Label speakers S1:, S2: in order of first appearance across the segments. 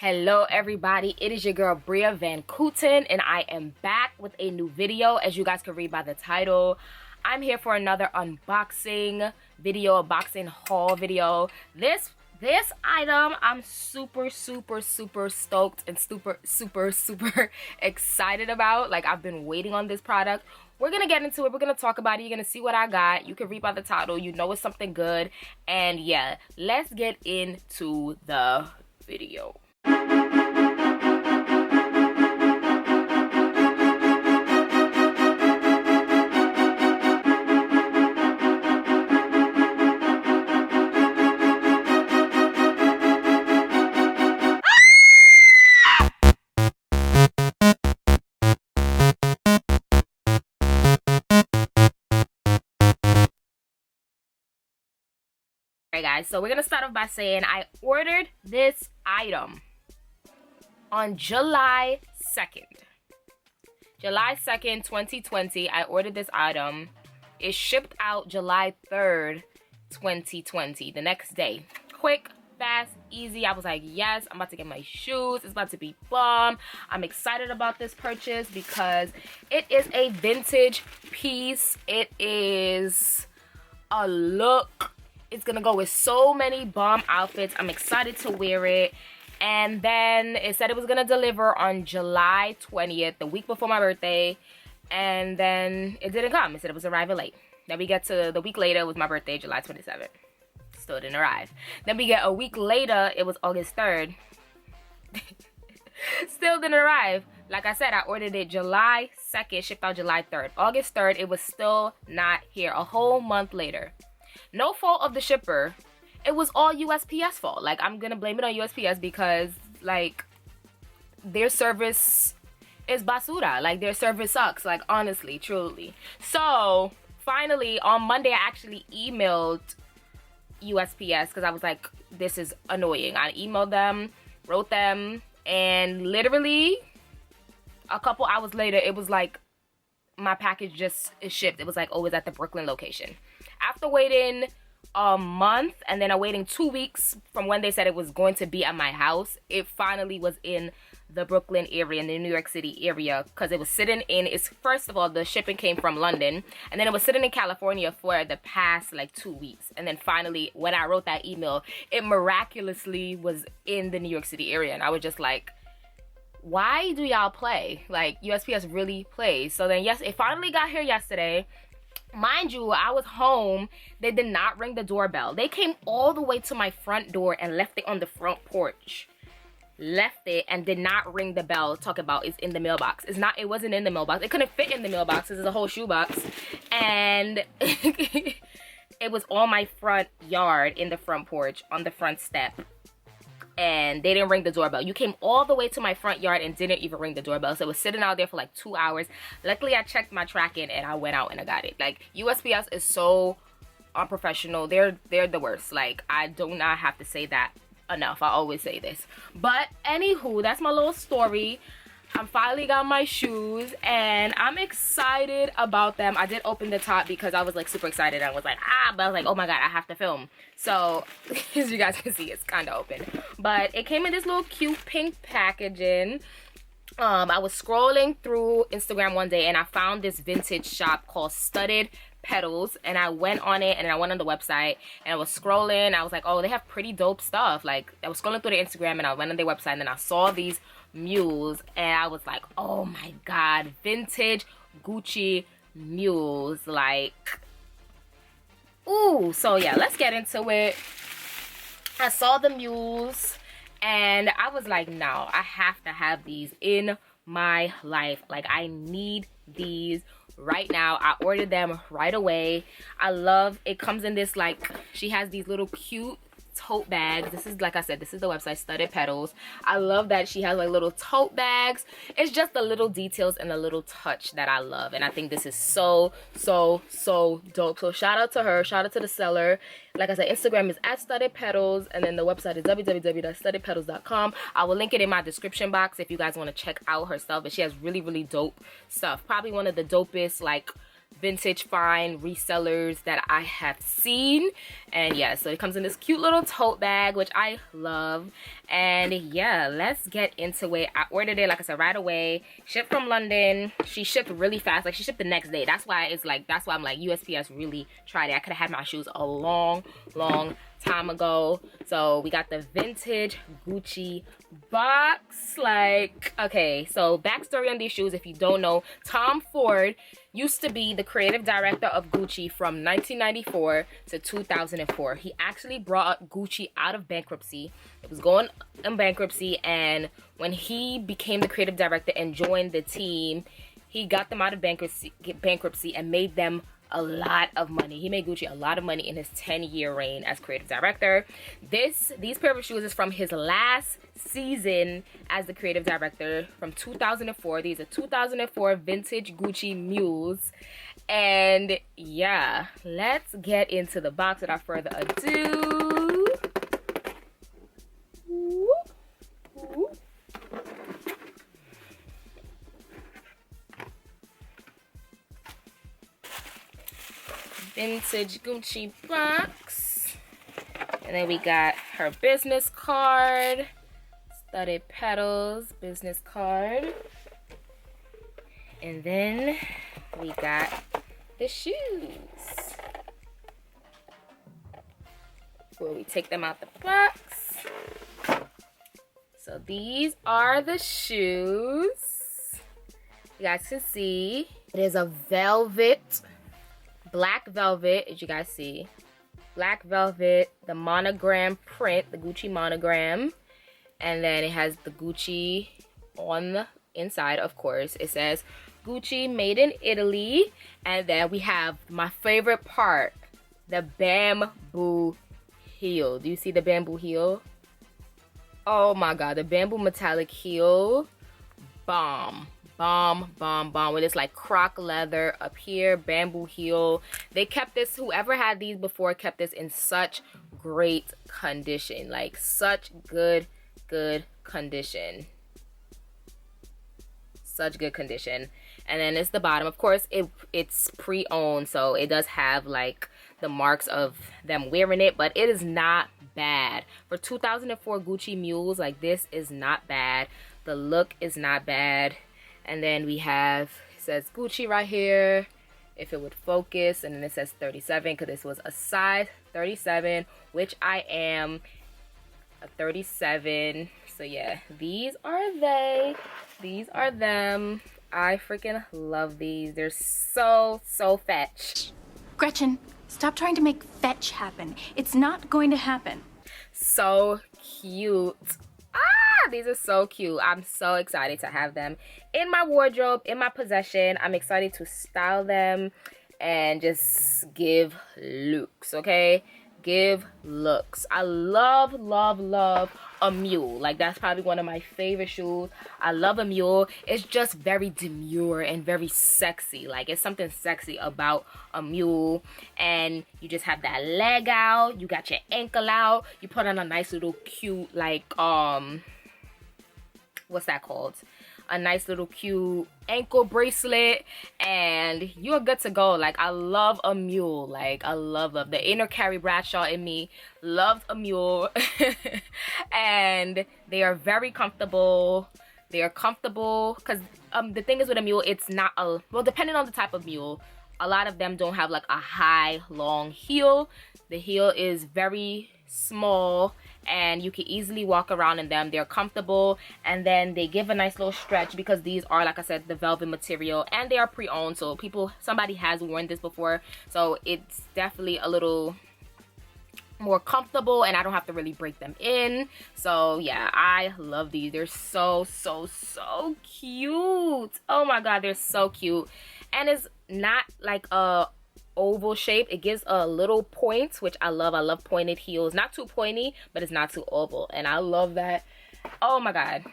S1: Hello everybody, it is your girl Bria Van Kooten and I am back with a new video. As you guys can read by the title, I'm here for another unboxing video, a boxing haul video. This item I'm super stoked and super excited about. Like, I've been waiting on this product. We're gonna get into it. We're gonna talk about it. You're gonna see what I got. You can read by the title. You know it's something good. And yeah, let's get into the video. Alright guys, so we're gonna start off by saying I ordered this item on July 2nd. July 2nd, 2020, I ordered this item. It shipped out July 3rd, 2020, the next day. Quick, fast, easy. I was like, yes, I'm about to get my shoes. It's about to be bomb. I'm excited about this purchase because it is a vintage piece. It is a look. It's gonna go with so many bomb outfits. I'm excited to wear it. And then it said it was gonna deliver on July 20th, the week before my birthday. And then it didn't come. It said it was arriving late. Then we get to the week later. It was my birthday, July 27th. Still didn't arrive. Then we get a week later. It was August 3rd. Still didn't arrive. Like I said, I ordered it July 2nd, shipped out July 3rd. August 3rd, it was still not here. A whole month later. No fault of the shipper. It was all USPS fault. Like, I'm gonna blame it on USPS because, like, their service is basura. Like, their service sucks. Like, honestly, truly. So, finally, on Monday, I actually emailed USPS because I was like, this is annoying. I emailed them, wrote them, and literally a couple hours later, it was like, my package just is shipped. It was like, oh, it's at the Brooklyn location. After waiting a month and then waiting 2 weeks from when they said it was going to be at my house, it finally was in the Brooklyn area, in the New York City area, because it was sitting in, first of all, the shipping came from London, and then it was sitting in California for the past like 2 weeks. And then finally, when I wrote that email, it miraculously was in the New York City area. And I was just like, why do y'all play? Like, USPS really plays. So then, yes, it finally got here yesterday. Mind you, I was home. They did not ring the doorbell. They came all the way to my front door and left it on the front porch. Left it and did not ring the bell. Talk about it's in the mailbox. It wasn't in the mailbox. It couldn't fit in the mailbox. This is a whole shoebox. And it was on my front yard, in the front porch, on the front step. And they didn't ring the doorbell. You came all the way to my front yard and didn't even ring the doorbell. So it was sitting out there for like 2 hours. Luckily, I checked my tracking and I went out and I got it. Like, USPS is so unprofessional. They're the worst. Like, I do not have to say that enough. I always say this. But anywho, that's my little story. I finally got my shoes and I'm excited about them. I did open the top because I was like super excited. I was like, but I was like, oh my god, I have to film. So as you guys can see, it's kind of open. But it came in this little cute pink packaging. I was scrolling through Instagram one day and I found this vintage shop called Studded Petals, and I went on it and I went on the website and I was scrolling. I was like, oh, they have pretty dope stuff. Like, I was scrolling through their Instagram and I went on their website and then I saw these mules and I was like, oh my god, Vintage Gucci Mules. Like, ooh. So yeah, let's get into it. I saw the mules and I was like, no, I have to have these in my life. Like, I need these right now. I ordered them right away. I love it. Comes in this, like, she has these little cute tote bags. This is, like I said, this is the website, Studded Petals. I love that she has like little tote bags. It's just the little details and the little touch that I love, and I think this is so dope. So shout out to her, shout out to the seller. Like I said, Instagram is @StuddedPetals, and then the website is www.studdedpetals.com. I will link it in my description box if you guys want to check out her stuff. But she has really dope stuff. Probably one of the dopest, like, vintage fine resellers that I have seen. And yeah, so it comes in this cute little tote bag, which I love. And yeah, let's get into it. I ordered it, like I said, right away. Shipped from London. She shipped really fast. Like, she shipped the next day. That's why I'm like, USPS really tried it. I could have had my shoes a long time ago. So we got the Vintage Gucci box. Like, okay, so backstory on these shoes, if you don't know, Tom Ford used to be the creative director of Gucci from 1994 to 2004. He actually brought Gucci out of bankruptcy. It was going in bankruptcy, and when he became the creative director and joined the team, he got them out of bankruptcy and made them a lot of money. He made Gucci a lot of money in his 10-year reign as creative director. These pair of shoes is from his last season as the creative director from 2004. These are 2004 Vintage Gucci Mules. And yeah, let's get into the box without further ado. Vintage Gucci box. And then we got her business card, studded petals business card. And then we got the shoes. Where we take them out the box. So these are the shoes. You guys can see it is a velvet, black velvet, as you guys see. Black velvet, the monogram print, the Gucci monogram. And then it has the Gucci on the inside, of course. It says Gucci made in Italy. And then we have my favorite part, the bamboo heel. Do you see the bamboo heel? Oh my god, the bamboo metallic heel. Bomb. With this like croc leather up here, bamboo heel. They kept this, whoever had these before kept this in such great condition. Like, such good condition. Such good condition. And then it's the bottom. Of course, it's pre-owned, so it does have like the marks of them wearing it, but it is not bad. For 2004 Gucci Mules, like, this is not bad. The look is not bad. And then we have, it says Gucci right here, if it would focus, and then it says 37, because this was a size 37, which I am a 37. So yeah, these are they. These are them. I freaking love these. They're so fetch.
S2: Gretchen, stop trying to make fetch happen. It's not going to happen.
S1: So cute. These are so cute. I'm so excited to have them in my wardrobe, in my possession. I'm excited to style them and just give looks, okay? Give looks. I love a mule. Like, that's probably one of my favorite shoes. I love a mule. It's just very demure and very sexy. Like, it's something sexy about a mule. And you just have that leg out. You got your ankle out. You put on a nice little cute, like, what's that called? A nice little cute ankle bracelet, and you're good to go. Like, I love a mule. Like, I love the inner Carrie Bradshaw in me loves a mule. And they are very comfortable. They are comfortable because the thing is with a mule, it's not a, well, depending on the type of mule, a lot of them don't have like a high long heel. The heel is very small and you can easily walk around in them. They're comfortable, and then they give a nice little stretch because these are, like I said, the velvet material, and they are pre-owned, so somebody has worn this before, so it's definitely a little more comfortable and I don't have to really break them in. So yeah, I love these. They're so cute. Oh my god, they're so cute. And it's not like a oval shape. It gives a little point, which I love. I love pointed heels. Not too pointy, but it's not too oval, and I love that. Oh my god,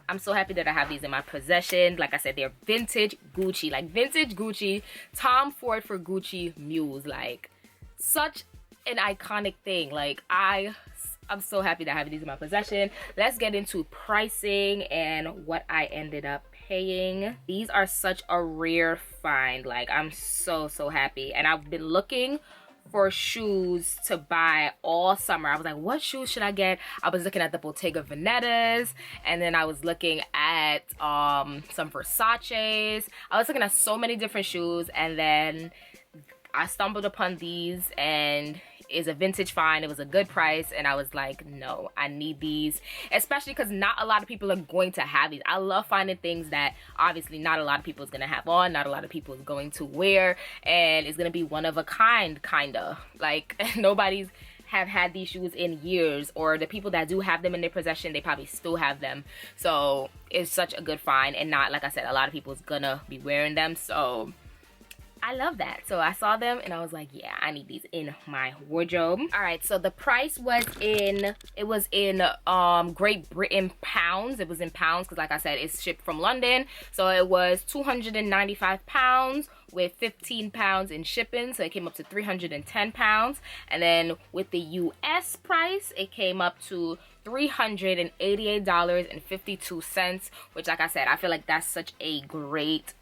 S1: I'm so happy that I have these in my possession. Like I said, they're vintage Gucci. Like, vintage Gucci, Tom Ford for Gucci Mules. Like, such an iconic thing. Like, I'm so happy that I have these in my possession. Let's get into pricing and what I ended up paying. These are such a rare find. Like, I'm so happy. And I've been looking for shoes to buy all summer. I was like, what shoes should I get? I was looking at the Bottega Venetas, and then I was looking at some Versace's. I was looking at so many different shoes, and then I stumbled upon these, and it's a vintage find. It was a good price, and I was like, no, I need these, especially because not a lot of people are going to have these. I love finding things that obviously not a lot of people is going to have on, not a lot of people is going to wear, and it's going to be one of a kind, kinda. Like, nobody's have had these shoes in years, or the people that do have them in their possession, they probably still have them. So it's such a good find, and not, like I said, a lot of people is gonna be wearing them. So I love that. So I saw them and I was like, yeah, I need these in my wardrobe. All right, so the price was in, it was in Great Britain pounds. It was in pounds because, like I said, it's shipped from London. So it was 295 pounds with 15 pounds in shipping. So it came up to 310 pounds. And then with the US price, it came up to $388.52, which, like I said, I feel like that's such a great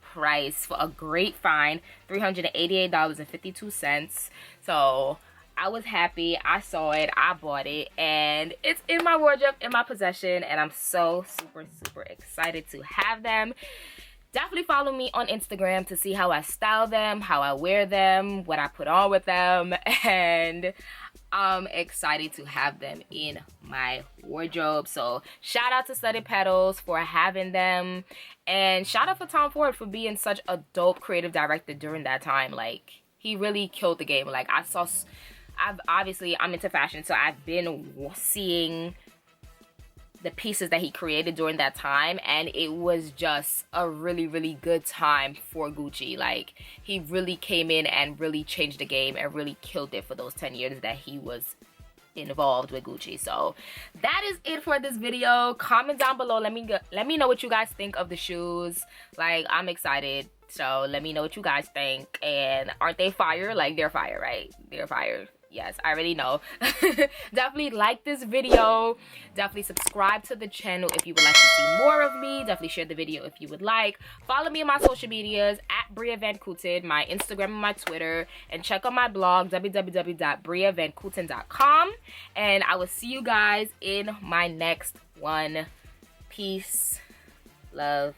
S1: price for a great find. $388.52. So I was happy. I saw it, I bought it, and it's in my wardrobe, in my possession, and I'm so super excited to have them. Definitely follow me on Instagram to see how I style them, how I wear them, what I put on with them, and I'm excited to have them in my wardrobe. So shout out to Studded Petals for having them, and shout out for Tom Ford for being such a dope creative director during that time. Like, he really killed the game. Like, I'm into fashion, so I've been seeing the pieces that he created during that time, and it was just a really good time for Gucci. Like, he really came in and really changed the game and really killed it for those 10 years that he was involved with Gucci. So that is it for this video. Comment down below, let me know what you guys think of the shoes. Like, I'm excited, so let me know what you guys think. And aren't they fire? Like, they're fire, right? They're fire. Yes, I already know. Definitely like this video. Definitely subscribe to the channel if you would like to see more of me. Definitely share the video if you would like. Follow me on my social medias at Bria Van Kooten, my Instagram and my Twitter. And check out my blog, www.briavankooten.com. And I will see you guys in my next one. Peace, love,